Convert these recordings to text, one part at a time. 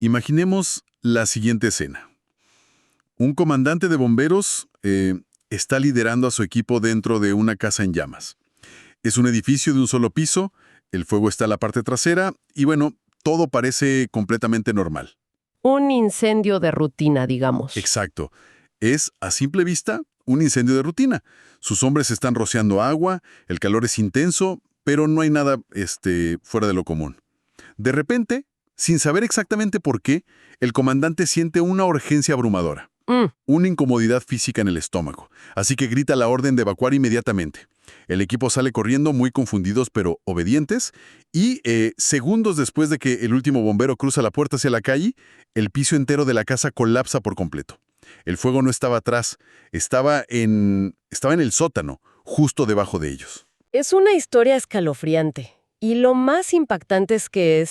Imaginemos la siguiente escena. Un comandante de bomberos está liderando a su equipo dentro de una casa en llamas. Es un edificio de un solo piso, el fuego está en la parte trasera y bueno, todo parece completamente normal. Un incendio de rutina, digamos. Exacto. Es, a simple vista, un incendio de rutina. Sus hombres están rociando agua, el calor es intenso, pero no hay nada fuera de lo común. De repente, sin saber exactamente por qué, el comandante siente una urgencia abrumadora. Una incomodidad física en el estómago, así que grita la orden de evacuar inmediatamente. El equipo sale corriendo muy confundidos pero obedientes y segundos después de que el último bombero cruza la puerta hacia la calle, el piso entero de la casa colapsa por completo. El fuego no estaba atrás, estaba en el sótano, justo debajo de ellos. Es una historia escalofriante. Y lo más impactante es que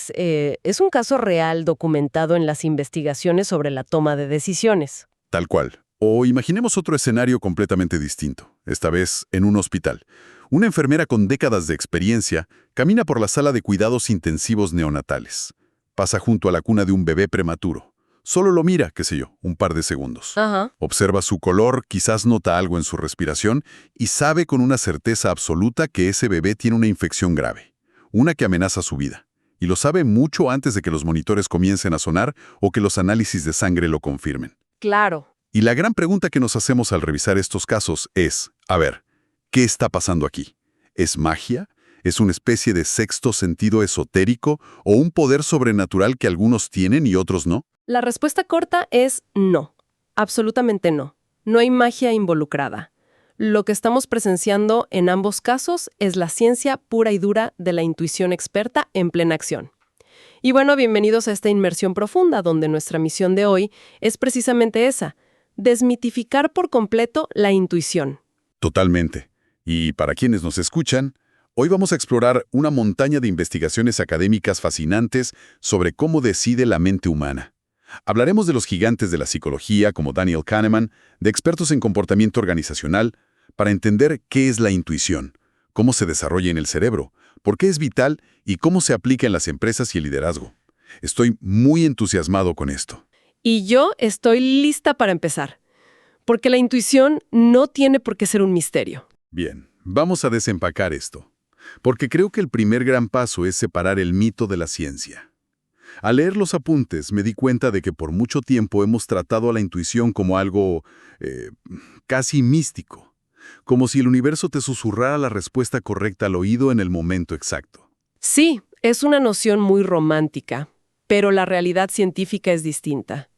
es un caso real documentado en las investigaciones sobre la toma de decisiones. Tal cual. O imaginemos otro escenario completamente distinto, esta vez en un hospital. Una enfermera con décadas de experiencia camina por la sala de cuidados intensivos neonatales. Pasa junto a la cuna de un bebé prematuro. Solo lo mira, qué sé yo, un par de segundos. Ajá. Observa su color, quizás nota algo en su respiración y sabe con una certeza absoluta que ese bebé tiene una infección grave, una que amenaza su vida. Y lo sabe mucho antes de que los monitores comiencen a sonar o que los análisis de sangre lo confirmen. Claro. Y la gran pregunta que nos hacemos al revisar estos casos es, a ver, ¿qué está pasando aquí? ¿Es magia? ¿Es una especie de sexto sentido esotérico o un poder sobrenatural que algunos tienen y otros no? La respuesta corta es no. Absolutamente no. No hay magia involucrada. Lo que estamos presenciando en ambos casos es la ciencia pura y dura de la intuición experta en plena acción. Y bueno, bienvenidos a esta inmersión profunda, donde nuestra misión de hoy es precisamente esa: desmitificar por completo la intuición. Totalmente. Y para quienes nos escuchan, hoy vamos a explorar una montaña de investigaciones académicas fascinantes sobre cómo decide la mente humana. Hablaremos de los gigantes de la psicología como Daniel Kahneman, de expertos en comportamiento organizacional, para entender qué es la intuición, cómo se desarrolla en el cerebro, por qué es vital y cómo se aplica en las empresas y el liderazgo. Estoy muy entusiasmado con esto. Y yo estoy lista para empezar, porque la intuición no tiene por qué ser un misterio. Bien, vamos a desempacar esto, porque creo que el primer gran paso es separar el mito de la ciencia. Al leer los apuntes me di cuenta de que por mucho tiempo hemos tratado a la intuición como algo casi místico, como si el universo te susurrara la respuesta correcta al oído en el momento exacto. Sí, es una noción muy romántica, pero la realidad científica es distinta.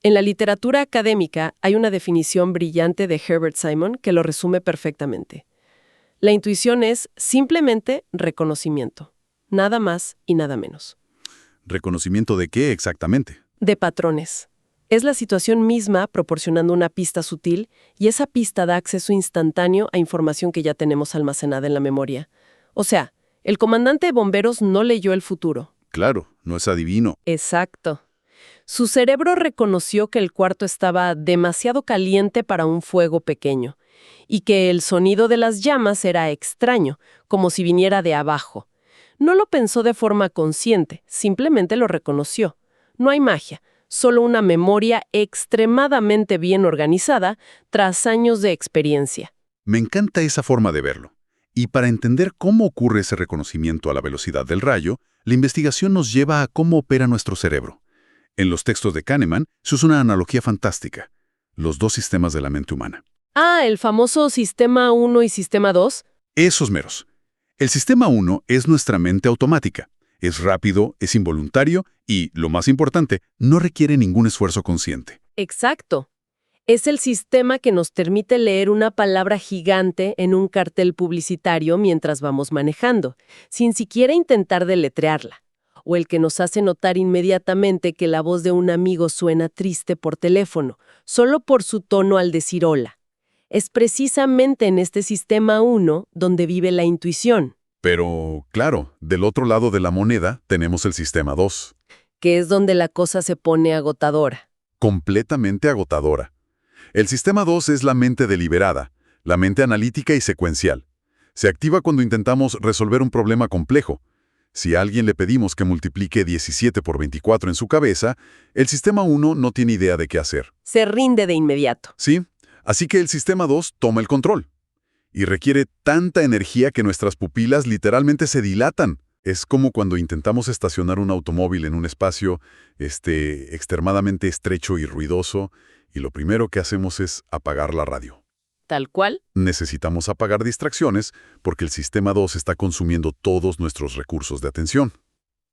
En la literatura académica hay una definición brillante de Herbert Simon que lo resume perfectamente. La intuición es simplemente reconocimiento, nada más y nada menos. ¿Reconocimiento de qué exactamente? De patrones. Es la situación misma proporcionando una pista sutil y esa pista da acceso instantáneo a información que ya tenemos almacenada en la memoria. O sea, el comandante de bomberos no leyó el futuro. Claro, no es adivino. Exacto. Su cerebro reconoció que el cuarto estaba demasiado caliente para un fuego pequeño y que el sonido de las llamas era extraño, como si viniera de abajo. No lo pensó de forma consciente, simplemente lo reconoció. No hay magia, solo una memoria extremadamente bien organizada tras años de experiencia. Me encanta esa forma de verlo. Y para entender cómo ocurre ese reconocimiento a la velocidad del rayo, la investigación nos lleva a cómo opera nuestro cerebro. En los textos de Kahneman se usa una analogía fantástica: los dos sistemas de la mente humana. Ah, el famoso sistema 1 y sistema 2. Esos meros. El sistema 1 es nuestra mente automática. Es rápido, es involuntario y, lo más importante, no requiere ningún esfuerzo consciente. Exacto. Es el sistema que nos permite leer una palabra gigante en un cartel publicitario mientras vamos manejando, sin siquiera intentar deletrearla. O el que nos hace notar inmediatamente que la voz de un amigo suena triste por teléfono, solo por su tono al decir hola. Es precisamente en este sistema 1 donde vive la intuición, Pero, claro, del otro lado de la moneda tenemos el sistema 2, que es donde la cosa se pone agotadora. completamente agotadora. El sistema 2 es la mente deliberada, la mente analítica y secuencial. Se activa cuando intentamos resolver un problema complejo. Si a alguien le pedimos que multiplique 17 por 24 en su cabeza, el sistema 1 no tiene idea de qué hacer. Se rinde de inmediato. ¿Sí? Así que el sistema 2 toma el control. Y requiere tanta energía que nuestras pupilas literalmente se dilatan. Es como cuando intentamos estacionar un automóvil en un espacio extremadamente estrecho y ruidoso, y lo primero que hacemos es apagar la radio. Tal cual. Necesitamos apagar distracciones porque el sistema 2 está consumiendo todos nuestros recursos de atención.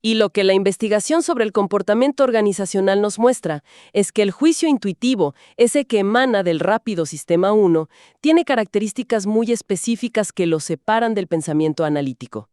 Y lo que la investigación sobre el comportamiento organizacional nos muestra es que el juicio intuitivo, ese que emana del rápido sistema 1, tiene características muy específicas que lo separan del pensamiento analítico.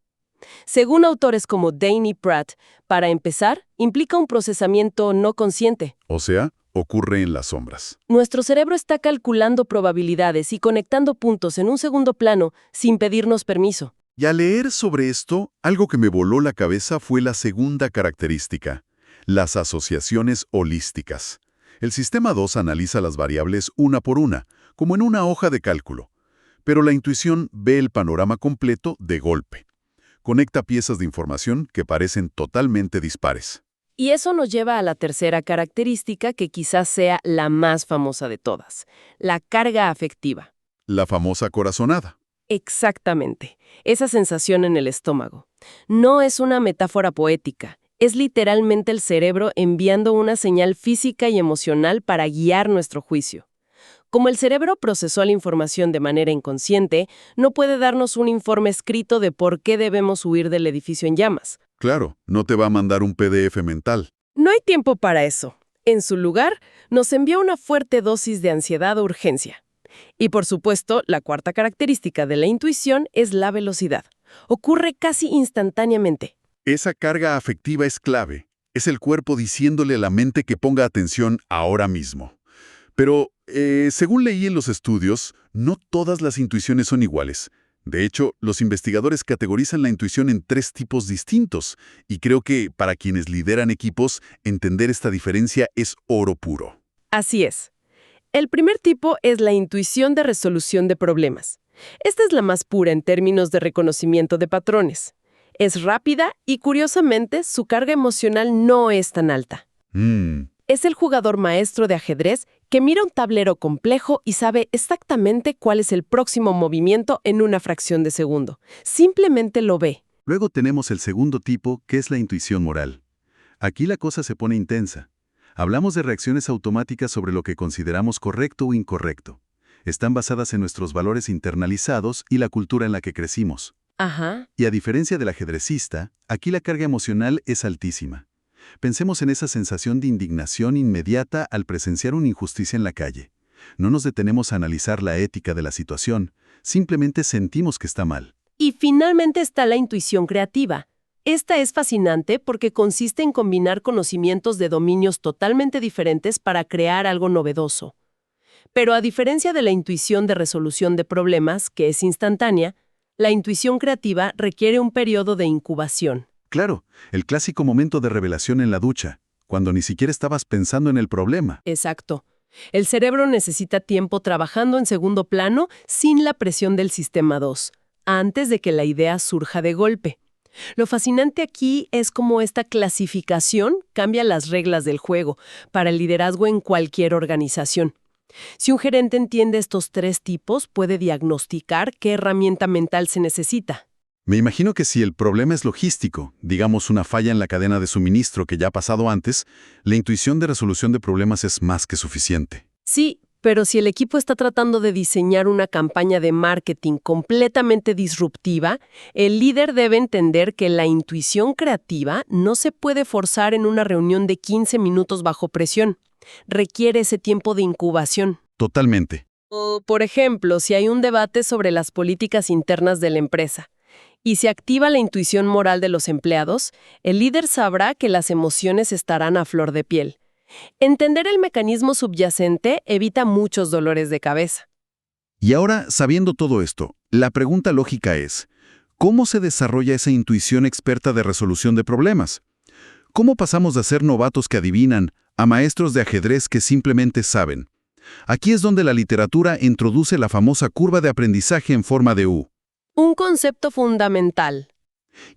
Según autores como Dane y Pratt, para empezar, implica un procesamiento no consciente. O sea, ocurre en las sombras. Nuestro cerebro está calculando probabilidades y conectando puntos en un segundo plano sin pedirnos permiso. Y al leer sobre esto, algo que me voló la cabeza fue la segunda característica, las asociaciones holísticas. El sistema 2 analiza las variables una por una, como en una hoja de cálculo, pero la intuición ve el panorama completo de golpe. Conecta piezas de información que parecen totalmente dispares. Y eso nos lleva a la tercera característica que quizás sea la más famosa de todas, la carga afectiva. La famosa corazonada. Exactamente, esa sensación en el estómago. No es una metáfora poética, es literalmente el cerebro enviando una señal física y emocional para guiar nuestro juicio. Como el cerebro procesó la información de manera inconsciente, no puede darnos un informe escrito de por qué debemos huir del edificio en llamas. Claro, no te va a mandar un PDF mental. No hay tiempo para eso. En su lugar, nos envía una fuerte dosis de ansiedad o urgencia. Y por supuesto, la cuarta característica de la intuición es la velocidad. Ocurre casi instantáneamente. Esa carga afectiva es clave. Es el cuerpo diciéndole a la mente que ponga atención ahora mismo. Pero, según leí en los estudios, no todas las intuiciones son iguales. De hecho, los investigadores categorizan la intuición en 3 tipos distintos, y creo que para quienes lideran equipos, entender esta diferencia es oro puro. Así es. El primer tipo es la intuición de resolución de problemas. Esta es la más pura en términos de reconocimiento de patrones. Es rápida y, curiosamente, su carga emocional no es tan alta. Es el jugador maestro de ajedrez que mira un tablero complejo y sabe exactamente cuál es el próximo movimiento en una fracción de segundo. Simplemente lo ve. Luego tenemos el segundo tipo, que es la intuición moral. Aquí la cosa se pone intensa. Hablamos de reacciones automáticas sobre lo que consideramos correcto o incorrecto. Están basadas en nuestros valores internalizados y la cultura en la que crecimos. Ajá. Y a diferencia del ajedrecista, aquí la carga emocional es altísima. Pensemos en esa sensación de indignación inmediata al presenciar una injusticia en la calle. No nos detenemos a analizar la ética de la situación, simplemente sentimos que está mal. Y finalmente está la intuición creativa. Esta es fascinante porque consiste en combinar conocimientos de dominios totalmente diferentes para crear algo novedoso. Pero a diferencia de la intuición de resolución de problemas, que es instantánea, la intuición creativa requiere un periodo de incubación. Claro, el clásico momento de revelación en la ducha, cuando ni siquiera estabas pensando en el problema. Exacto. El cerebro necesita tiempo trabajando en segundo plano sin la presión del sistema 2, antes de que la idea surja de golpe. Lo fascinante aquí es cómo esta clasificación cambia las reglas del juego para el liderazgo en cualquier organización. Si un gerente entiende estos 3 tipos, puede diagnosticar qué herramienta mental se necesita. Me imagino que si el problema es logístico, digamos una falla en la cadena de suministro que ya ha pasado antes, la intuición de resolución de problemas es más que suficiente. Sí, pero si el equipo está tratando de diseñar una campaña de marketing completamente disruptiva, el líder debe entender que la intuición creativa no se puede forzar en una reunión de 15 minutos bajo presión. Requiere ese tiempo de incubación. Totalmente. O, por ejemplo, si hay un debate sobre las políticas internas de la empresa y se activa la intuición moral de los empleados, el líder sabrá que las emociones estarán a flor de piel. Entender el mecanismo subyacente evita muchos dolores de cabeza. Y ahora, sabiendo todo esto, la pregunta lógica es, ¿cómo se desarrolla esa intuición experta de resolución de problemas? ¿Cómo pasamos de ser novatos que adivinan a maestros de ajedrez que simplemente saben? Aquí es donde la literatura introduce la famosa curva de aprendizaje en forma de U. Un concepto fundamental.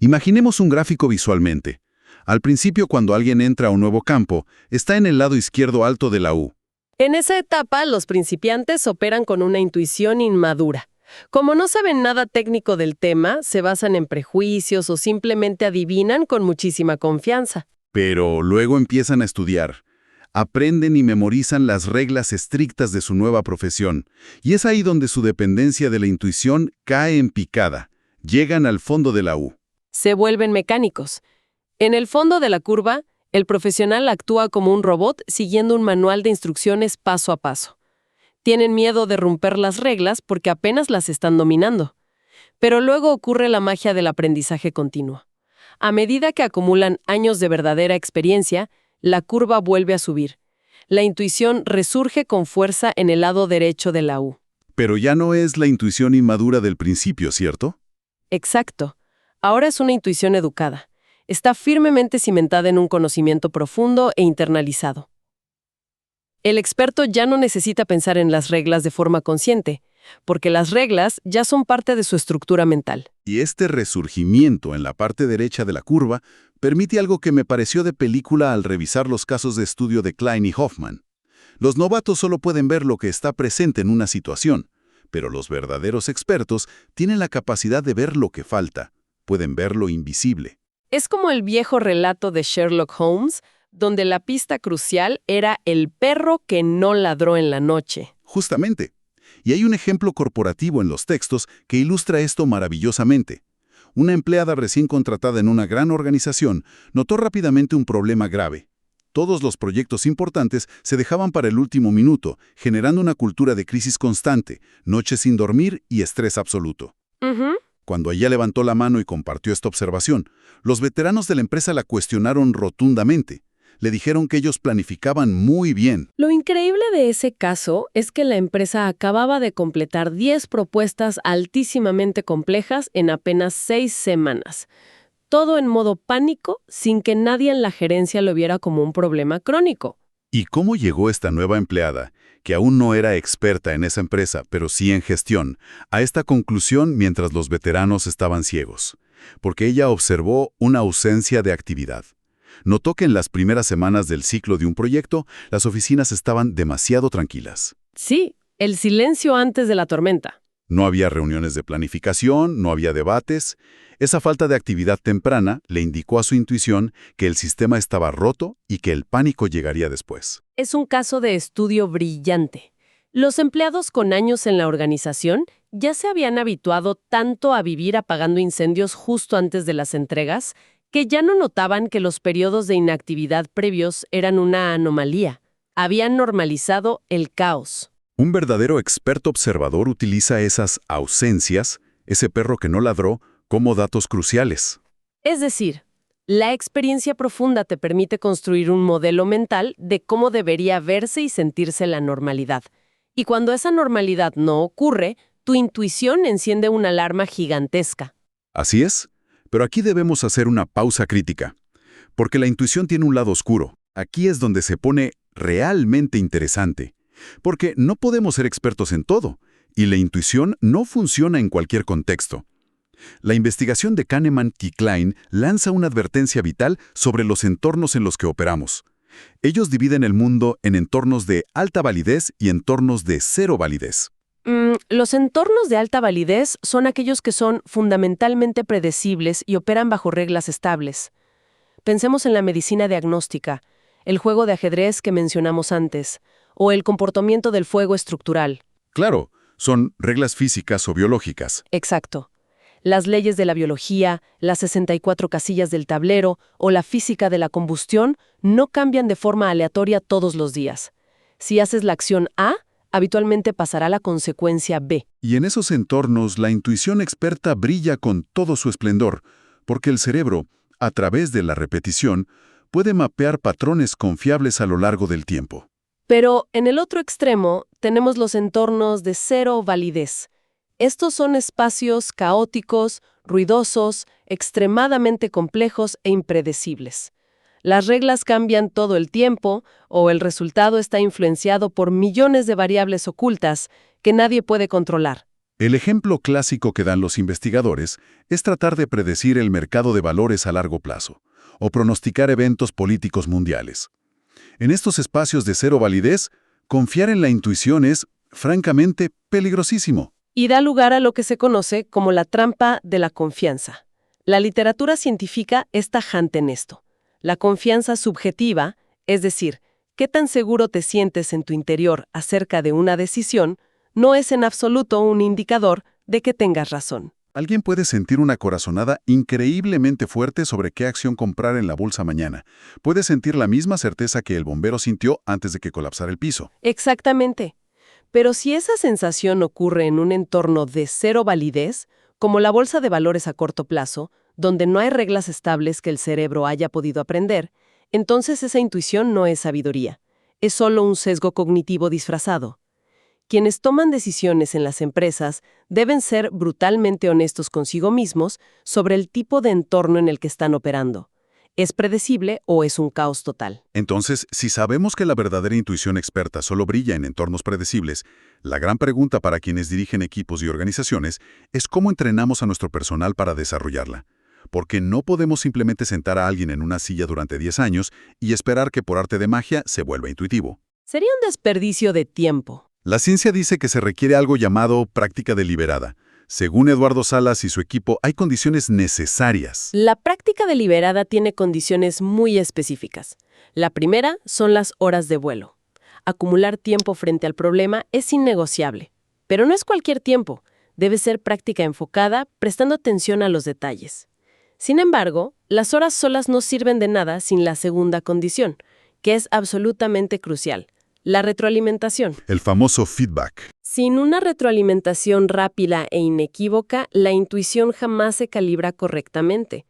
Imaginemos un gráfico visualmente. Al principio, cuando alguien entra a un nuevo campo, está en el lado izquierdo alto de la U. En esa etapa, los principiantes operan con una intuición inmadura. Como no saben nada técnico del tema, se basan en prejuicios o simplemente adivinan con muchísima confianza. Pero luego empiezan a estudiar. Aprenden y memorizan las reglas estrictas de su nueva profesión. Y es ahí donde su dependencia de la intuición cae en picada. Llegan al fondo de la U. Se vuelven mecánicos. En el fondo de la curva, el profesional actúa como un robot siguiendo un manual de instrucciones paso a paso. Tienen miedo de romper las reglas porque apenas las están dominando. Pero luego ocurre la magia del aprendizaje continuo. A medida que acumulan años de verdadera experiencia, la curva vuelve a subir. La intuición resurge con fuerza en el lado derecho de la U. Pero ya no es la intuición inmadura del principio, ¿cierto? Exacto. Ahora es una intuición educada. Está firmemente cimentada en un conocimiento profundo e internalizado. El experto ya no necesita pensar en las reglas de forma consciente, porque las reglas ya son parte de su estructura mental. Y este resurgimiento en la parte derecha de la curva permite algo que me pareció de película al revisar los casos de estudio de Klein y Hoffman. Los novatos solo pueden ver lo que está presente en una situación, pero los verdaderos expertos tienen la capacidad de ver lo que falta, pueden ver lo invisible. Es como el viejo relato de Sherlock Holmes, donde la pista crucial era el perro que no ladró en la noche. Justamente. Y hay un ejemplo corporativo en los textos que ilustra esto maravillosamente. Una empleada recién contratada en una gran organización notó rápidamente un problema grave. Todos los proyectos importantes se dejaban para el último minuto, generando una cultura de crisis constante, noches sin dormir y estrés absoluto. Cuando ella levantó la mano y compartió esta observación, los veteranos de la empresa la cuestionaron rotundamente. Le dijeron que ellos planificaban muy bien. Lo increíble de ese caso es que la empresa acababa de completar 10 propuestas altísimamente complejas en apenas 6 semanas. Todo en modo pánico, sin que nadie en la gerencia lo viera como un problema crónico. ¿Y cómo llegó esta nueva empleada, que aún no era experta en esa empresa, pero sí en gestión, a esta conclusión mientras los veteranos estaban ciegos? Porque ella observó una ausencia de actividad. Notó que en las primeras semanas del ciclo de un proyecto, las oficinas estaban demasiado tranquilas. Sí, el silencio antes de la tormenta. No había reuniones de planificación, no había debates. Esa falta de actividad temprana le indicó a su intuición que el sistema estaba roto y que el pánico llegaría después. Es un caso de estudio brillante. Los empleados con años en la organización ya se habían habituado tanto a vivir apagando incendios justo antes de las entregas que ya no notaban que los periodos de inactividad previos eran una anomalía. Habían normalizado el caos. Un verdadero experto observador utiliza esas ausencias, ese perro que no ladró, como datos cruciales. Es decir, la experiencia profunda te permite construir un modelo mental de cómo debería verse y sentirse la normalidad. Y cuando esa normalidad no ocurre, tu intuición enciende una alarma gigantesca. Así es, pero aquí debemos hacer una pausa crítica, porque la intuición tiene un lado oscuro. Aquí es donde se pone realmente interesante, porque no podemos ser expertos en todo, y la intuición no funciona en cualquier contexto. La investigación de Kahneman y Klein lanza una advertencia vital sobre los entornos en los que operamos. Ellos dividen el mundo en entornos de alta validez y entornos de cero validez. Los entornos de alta validez son aquellos que son fundamentalmente predecibles y operan bajo reglas estables. Pensemos en la medicina diagnóstica, el juego de ajedrez que mencionamos antes, o el comportamiento del fuego estructural. Claro, son reglas físicas o biológicas. Exacto. Las leyes de la biología, las 64 casillas del tablero o la física de la combustión no cambian de forma aleatoria todos los días. Si haces la acción A, habitualmente pasará la consecuencia B. Y en esos entornos, la intuición experta brilla con todo su esplendor, porque el cerebro, a través de la repetición, puede mapear patrones confiables a lo largo del tiempo. Pero en el otro extremo tenemos los entornos de cero validez. Estos son espacios caóticos, ruidosos, extremadamente complejos e impredecibles. Las reglas cambian todo el tiempo o el resultado está influenciado por millones de variables ocultas que nadie puede controlar. El ejemplo clásico que dan los investigadores es tratar de predecir el mercado de valores a largo plazo o pronosticar eventos políticos mundiales. En estos espacios de cero validez, confiar en la intuición es, francamente, peligrosísimo. Y da lugar a lo que se conoce como la trampa de la confianza. La literatura científica es tajante en esto. La confianza subjetiva, es decir, qué tan seguro te sientes en tu interior acerca de una decisión, no es en absoluto un indicador de que tengas razón. Alguien puede sentir una corazonada increíblemente fuerte sobre qué acción comprar en la bolsa mañana. Puede sentir la misma certeza que el bombero sintió antes de que colapsara el piso. Exactamente. Pero si esa sensación ocurre en un entorno de cero validez, como la bolsa de valores a corto plazo, donde no hay reglas estables que el cerebro haya podido aprender, entonces esa intuición no es sabiduría. Es solo un sesgo cognitivo disfrazado. Quienes toman decisiones en las empresas deben ser brutalmente honestos consigo mismos sobre el tipo de entorno en el que están operando. ¿Es predecible o es un caos total? Entonces, si sabemos que la verdadera intuición experta solo brilla en entornos predecibles, la gran pregunta para quienes dirigen equipos y organizaciones es cómo entrenamos a nuestro personal para desarrollarla. Porque no podemos simplemente sentar a alguien en una silla durante 10 años y esperar que por arte de magia se vuelva intuitivo. Sería un desperdicio de tiempo. La ciencia dice que se requiere algo llamado práctica deliberada. Según Eduardo Salas y su equipo, hay condiciones necesarias. La práctica deliberada tiene condiciones muy específicas. La primera son las horas de vuelo. Acumular tiempo frente al problema es innegociable. Pero no es cualquier tiempo. Debe ser práctica enfocada, prestando atención a los detalles. Sin embargo, las horas solas no sirven de nada sin la segunda condición, que es absolutamente crucial: la retroalimentación. El famoso feedback. Sin una retroalimentación rápida e inequívoca, la intuición jamás se calibra correctamente.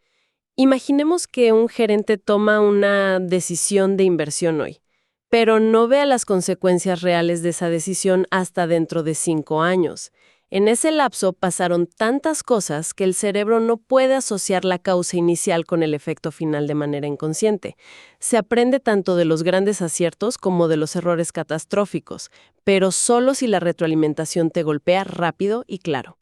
Imaginemos que un gerente toma una decisión de inversión hoy, pero no vea las consecuencias reales de esa decisión hasta dentro de 5 años. En ese lapso pasaron tantas cosas que el cerebro no puede asociar la causa inicial con el efecto final de manera inconsciente. Se aprende tanto de los grandes aciertos como de los errores catastróficos, pero solo si la retroalimentación te golpea rápido y claro.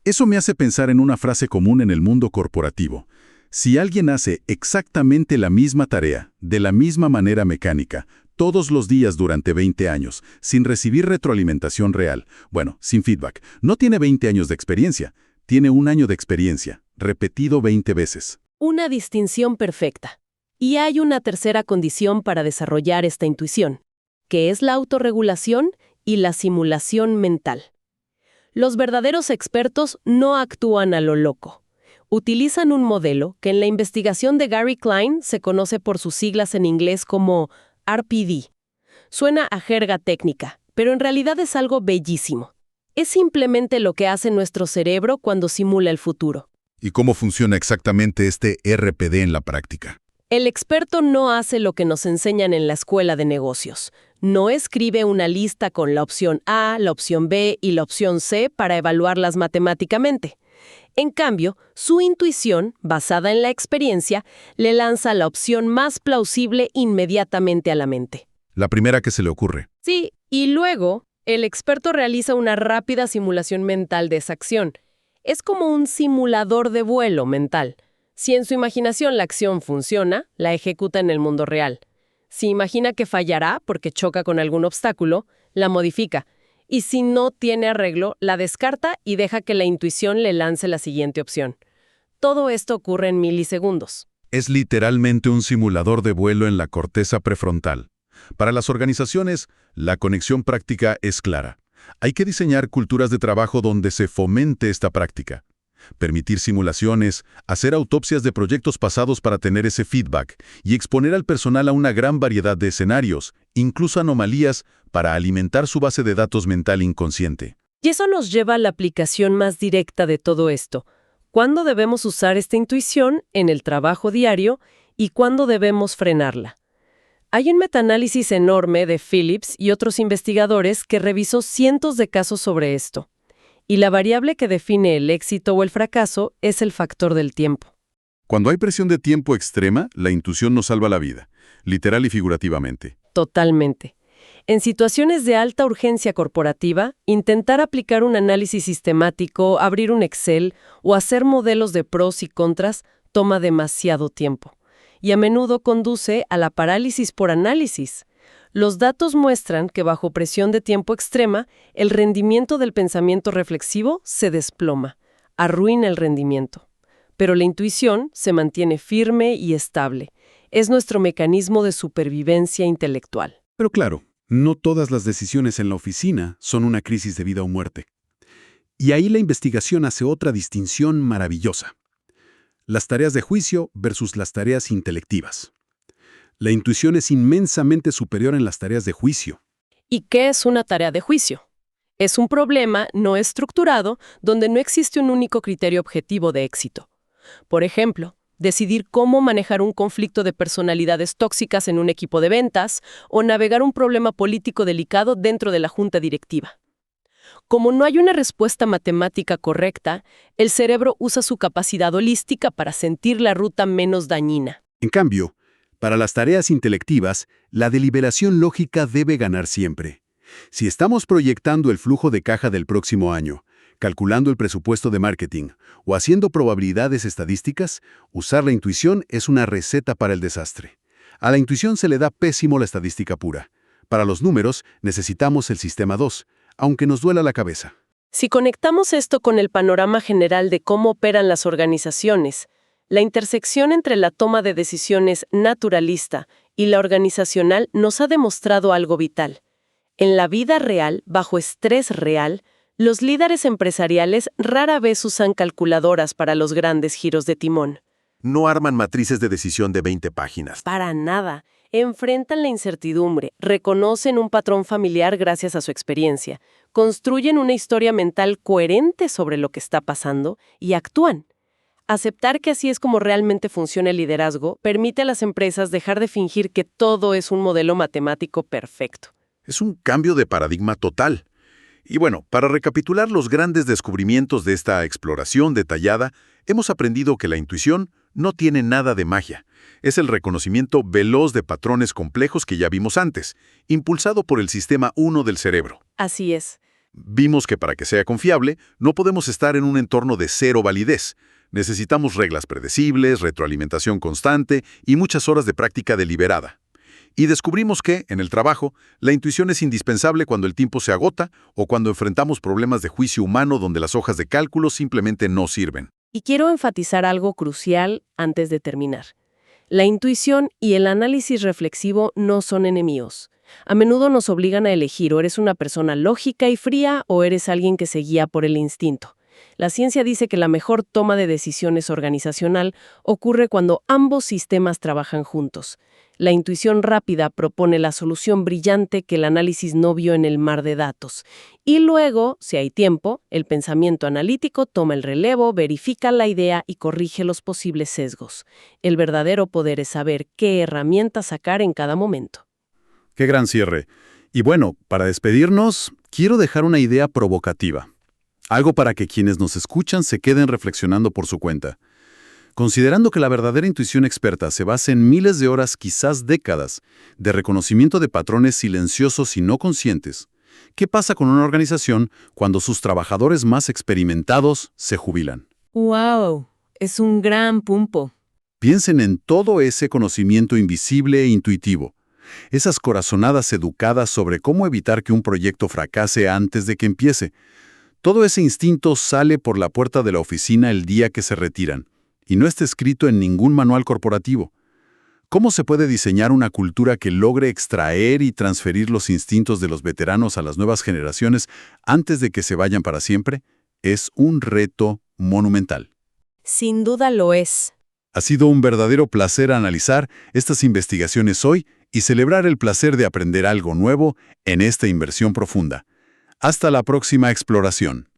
Eso me hace pensar en una frase común en el mundo corporativo. Si alguien hace exactamente la misma tarea, de la misma manera mecánica, todos los días durante 20 años, sin recibir retroalimentación real, bueno, sin feedback, no tiene 20 años de experiencia, tiene 1 año de experiencia, repetido 20 veces. Una distinción perfecta. Y hay una tercera condición para desarrollar esta intuición, que es la autorregulación y la simulación mental. Los verdaderos expertos no actúan a lo loco. Utilizan un modelo que en la investigación de Gary Klein se conoce por sus siglas en inglés como RPD. Suena a jerga técnica, pero en realidad es algo bellísimo. Es simplemente lo que hace nuestro cerebro cuando simula el futuro. ¿Y cómo funciona exactamente este RPD en la práctica? El experto no hace lo que nos enseñan en la escuela de negocios. No escribe una lista con la opción A, la opción B y la opción C para evaluarlas matemáticamente. En cambio, su intuición, basada en la experiencia, le lanza la opción más plausible inmediatamente a la mente. La primera que se le ocurre. Sí, y luego, el experto realiza una rápida simulación mental de esa acción. Es como un simulador de vuelo mental. Si en su imaginación la acción funciona, la ejecuta en el mundo real. Si imagina que fallará porque choca con algún obstáculo, la modifica. Y si no tiene arreglo, la descarta y deja que la intuición le lance la siguiente opción. Todo esto ocurre en milisegundos. Es literalmente un simulador de vuelo en la corteza prefrontal. Para las organizaciones, la conexión práctica es clara. Hay que diseñar culturas de trabajo donde se fomente esta práctica. Permitir simulaciones, hacer autopsias de proyectos pasados para tener ese feedback y exponer al personal a una gran variedad de escenarios, incluso anomalías, para alimentar su base de datos mental inconsciente. Y eso nos lleva a la aplicación más directa de todo esto. ¿Cuándo debemos usar esta intuición en el trabajo diario y cuándo debemos frenarla? Hay un metaanálisis enorme de Phillips y otros investigadores que revisó cientos de casos sobre esto. Y la variable que define el éxito o el fracaso es el factor del tiempo. Cuando hay presión de tiempo extrema, la intuición nos salva la vida, literal y figurativamente. Totalmente. En situaciones de alta urgencia corporativa, intentar aplicar un análisis sistemático, abrir un Excel o hacer modelos de pros y contras toma demasiado tiempo y a menudo conduce a la parálisis por análisis. Los datos muestran que bajo presión de tiempo extrema, el rendimiento del pensamiento reflexivo se desploma, arruina el rendimiento. Pero la intuición se mantiene firme y estable. Es nuestro mecanismo de supervivencia intelectual. Pero claro, no todas las decisiones en la oficina son una crisis de vida o muerte. Y ahí la investigación hace otra distinción maravillosa. Las tareas de juicio versus las tareas intelectivas. La intuición es inmensamente superior en las tareas de juicio. ¿Y qué es una tarea de juicio? Es un problema no estructurado donde no existe un único criterio objetivo de éxito. Por ejemplo, decidir cómo manejar un conflicto de personalidades tóxicas en un equipo de ventas o navegar un problema político delicado dentro de la junta directiva. Como no hay una respuesta matemática correcta, el cerebro usa su capacidad holística para sentir la ruta menos dañina. En cambio, para las tareas intelectivas, la deliberación lógica debe ganar siempre. Si estamos proyectando el flujo de caja del próximo año, calculando el presupuesto de marketing o haciendo probabilidades estadísticas, usar la intuición es una receta para el desastre. A la intuición se le da pésimo la estadística pura. Para los números necesitamos el sistema 2, aunque nos duela la cabeza. Si conectamos esto con el panorama general de cómo operan las organizaciones, la intersección entre la toma de decisiones naturalista y la organizacional nos ha demostrado algo vital. En la vida real, bajo estrés real, los líderes empresariales rara vez usan calculadoras para los grandes giros de timón. No arman matrices de decisión de 20 páginas. Para nada. Enfrentan la incertidumbre, reconocen un patrón familiar gracias a su experiencia, construyen una historia mental coherente sobre lo que está pasando y actúan. Aceptar que así es como realmente funciona el liderazgo permite a las empresas dejar de fingir que todo es un modelo matemático perfecto. Es un cambio de paradigma total. Y bueno, para recapitular los grandes descubrimientos de esta exploración detallada, hemos aprendido que la intuición no tiene nada de magia. Es el reconocimiento veloz de patrones complejos que ya vimos antes, impulsado por el sistema 1 del cerebro. Así es. Vimos que para que sea confiable, no podemos estar en un entorno de cero validez. Necesitamos reglas predecibles, retroalimentación constante y muchas horas de práctica deliberada. Y descubrimos que, en el trabajo, la intuición es indispensable cuando el tiempo se agota o cuando enfrentamos problemas de juicio humano donde las hojas de cálculo simplemente no sirven. Y quiero enfatizar algo crucial antes de terminar. La intuición y el análisis reflexivo no son enemigos. A menudo nos obligan a elegir o eres una persona lógica y fría o eres alguien que se guía por el instinto. La ciencia dice que la mejor toma de decisiones organizacional ocurre cuando ambos sistemas trabajan juntos. La intuición rápida propone la solución brillante que el análisis no vio en el mar de datos. Y luego, si hay tiempo, el pensamiento analítico toma el relevo, verifica la idea y corrige los posibles sesgos. El verdadero poder es saber qué herramientas sacar en cada momento. ¡Qué gran cierre! Y bueno, para despedirnos, quiero dejar una idea provocativa. Algo para que quienes nos escuchan se queden reflexionando por su cuenta. Considerando que la verdadera intuición experta se basa en miles de horas, quizás décadas, de reconocimiento de patrones silenciosos y no conscientes, ¿qué pasa con una organización cuando sus trabajadores más experimentados se jubilan? ¡Wow! Es un gran punto. Piensen en todo ese conocimiento invisible e intuitivo, esas corazonadas educadas sobre cómo evitar que un proyecto fracase antes de que empiece. Todo ese instinto sale por la puerta de la oficina el día que se retiran, y no está escrito en ningún manual corporativo. ¿Cómo se puede diseñar una cultura que logre extraer y transferir los instintos de los veteranos a las nuevas generaciones antes de que se vayan para siempre? Es un reto monumental. Sin duda lo es. Ha sido un verdadero placer analizar estas investigaciones hoy y celebrar el placer de aprender algo nuevo en esta inversión profunda. Hasta la próxima exploración.